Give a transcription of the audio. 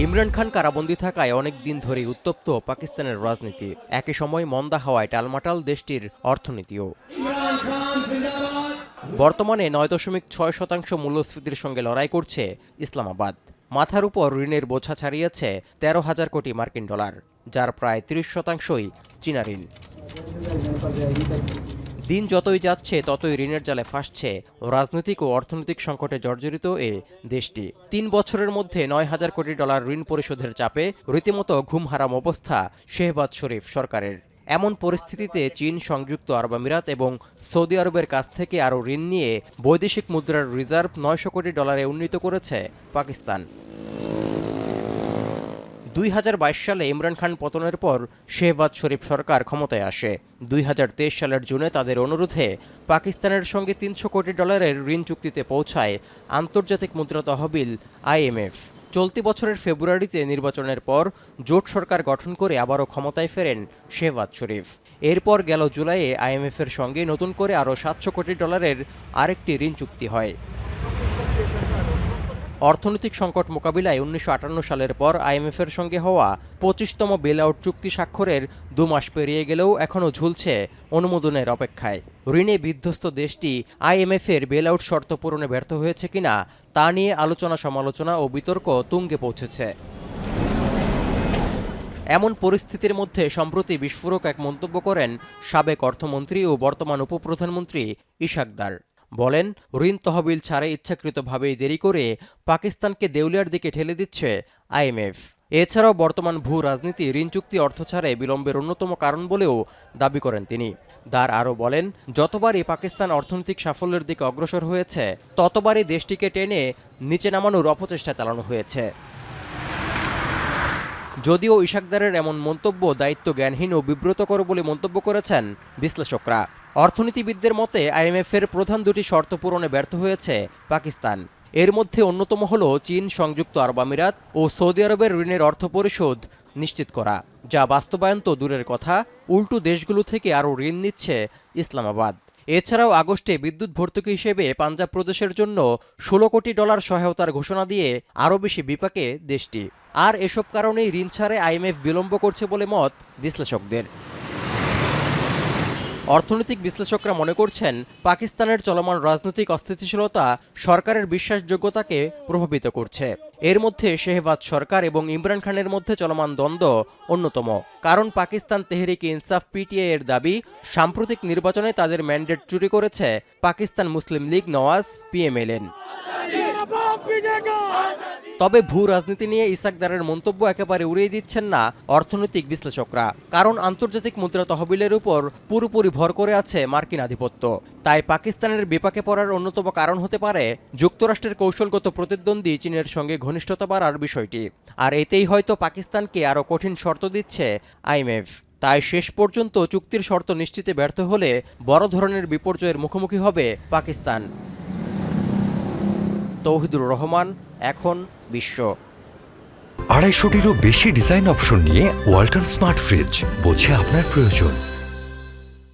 ইমরান খান কারাবন্দী থাকায় অনেক দিন ধরেই উত্তপ্ত পাকিস্তানের রাজনীতি। একই সময় মন্দা হওয়ায় টালমাটাল দেশটির অর্থনীতিও। বর্তমানে ৯.৬% মূল্যস্ফীতির সঙ্গে লড়াই করছে ইসলামাবাদ। মাথার উপর ঋণের বোঝা ছাড়িয়েছে ১৩,০০০ কোটি মার্কিন ডলার, যার প্রায় ৩০%ই চীনা ঋণ। দিন যতই যাচ্ছে ততই ঋণের জালে ফাঁসছে রাজনৈতিক ও অর্থনৈতিক সংকটে জর্জরিত এ দেশটি। ৩ বছরের মধ্যে ৯,০০০ কোটি ডলার ঋণ পরিশোধের চাপে রীতিমতো ঘুম হারাম অবস্থা শেহবাজ শরীফ সরকারের। এমন পরিস্থিতিতে চীন, সংযুক্ত আরব আমিরাত এবং সৌদি আরবের কাছ থেকে আরও ঋণ নিয়ে বৈদেশিক মুদ্রার রিজার্ভ ৯০০ কোটি ডলারে উন্নীত করেছে পাকিস্তান। ২০২২ সালে ইমরান খান পতনের পর শেহবাজ শরীফ সরকার ক্ষমতায় আসে। ২০২৩ সালের জুনে তাদের অনুরোধে পাকিস্তানের সঙ্গে ৩০০ কোটি ডলারের ঋণ চুক্তিতে পৌঁছায় আন্তর্জাতিক মুদ্রা তহবিল IMF। চলতি বছরের ফেব্রুয়ারিতে নির্বাচনের পর জোট সরকার গঠন করে আবারও ক্ষমতায় ফেরেন শেহবাজ শরীফ। এরপর গেল জুলাইয়ে IMF-এর সঙ্গে নতুন করে আরও ৭০০ কোটি ডলারের আরেকটি ঋণ চুক্তি হয়। অর্থনৈতিক সংকট মোকাবিলায় ১৯৫৮ সালের পর IMF-এর সঙ্গে হওয়া ২৫তম বেলআউট চুক্তি স্বাক্ষরের ২ মাস পেরিয়ে গেলেও এখনও ঝুলছে অনুমোদনের অপেক্ষায়। ঋণে বিধ্বস্ত দেশটি IMF-এর বেলআউট শর্ত পূরণে ব্যর্থ হয়েছে কিনা তা নিয়ে আলোচনা, সমালোচনা ও বিতর্ক তুঙ্গে পৌঁছেছে। এমন পরিস্থিতির মধ্যে সম্প্রতি বিস্ফোরক এক মন্তব্য করেন সাবেক অর্থমন্ত্রী ও বর্তমান উপপ্রধানমন্ত্রী ইশাক দার। বলেন, ঋণ তহবিল ছাড়ে ইচ্ছাকৃতভাবেই দেরি করে পাকিস্তানকে দেউলিয়ার দিকে ঠেলে দিচ্ছে IMF। এছাড়াও বর্তমান ভূ রাজনীতি ঋণ চুক্তি অর্থ ছাড়ে বিলম্বের অন্যতম কারণ বলেও দাবি করেন তিনি। দার আরও বলেন, যতবারই পাকিস্তান অর্থনৈতিক সাফল্যের দিকে অগ্রসর হয়েছে ততবারই দেশটিকে টেনে নিচে নামানোর অপচেষ্টা চালানো হয়েছে। যদিও ইশাকদারের এমন মন্তব্য দায়িত্ব জ্ঞানহীন ও বিব্রতকর বলে মন্তব্য করেছেন বিশ্লেষকরা। অর্থনীতিবিদদের মতে IMF-এর প্রধান দুটি শর্ত পূরণে ব্যর্থ হয়েছে পাকিস্তান। এর মধ্যে অন্যতম হল চীন, সংযুক্ত আরব আমিরাত ও সৌদি আরবের ঋণের অর্থ পরিশোধ নিশ্চিত করা, যা বাস্তবায়ন তো দূরের কথা, উল্টো দেশগুলো থেকে আরও ঋণ নিচ্ছে ইসলামাবাদ। এছাড়াও আগস্টে বিদ্যুৎ ভর্তুকি হিসেবে পাঞ্জাব প্রদেশের জন্য ১৬ কোটি ডলার সহায়তার ঘোষণা দিয়ে আরও বেশি বিপাকে দেশটি। আর এসব কারণেই ঋণ ছাড়ে IMF বিলম্ব করছে বলে মত বিশ্লেষকদের। অর্থনৈতিক বিশ্লেষকরা মনে করছেন, পাকিস্তানের চলমান রাজনৈতিক অস্থিতিশীলতা সরকারের বিশ্বাসযোগ্যতাকে প্রভাবিত করছে। এর মধ্যে শেহবাজ সরকার এবং ইমরান খানের মধ্যে চলমান দ্বন্দ্ব অন্যতম। কারণ পাকিস্তান তেহরিকে ইনসাফ PTI এর দাবি, সাম্প্রতিক নির্বাচনে তাদের ম্যান্ডেট চুরি করেছে পাকিস্তান মুসলিম লীগ নওয়াজ PMLN। তবে ভূ রাজনীতি নিয়ে ইসাকদারের মন্তব্য একেবারে উড়িয়ে দিচ্ছেন না অর্থনৈতিক বিশ্লেষকরা। কারণ আন্তর্জাতিক মুদ্রা তহবিলের উপর পুরোপুরি ভর করে আছে মার্কিন আধিপত্য। তাই পাকিস্তানের বিপাকে পড়ার অন্যতম কারণ হতে পারে যুক্তরাষ্ট্রের কৌশলগত প্রতিদ্বন্দ্বী চীনের সঙ্গে ঘনিষ্ঠতা বাড়ার বিষয়টি। আর এতেই হয়তো পাকিস্তানকে আরও কঠিন শর্ত দিচ্ছে IMF। তাই শেষ পর্যন্ত চুক্তির শর্ত নিশ্চিতে ব্যর্থ হলে বড় ধরনের বিপর্যয়ের মুখোমুখি হবে পাকিস্তান। তৌহিদুর রহমান, এখন বিশ্ব। ২৫০টিরও বেশি ডিজাইন অপশন নিয়ে ওয়ালটন স্মার্ট ফ্রিজ, বোঝে আপনার প্রয়োজন।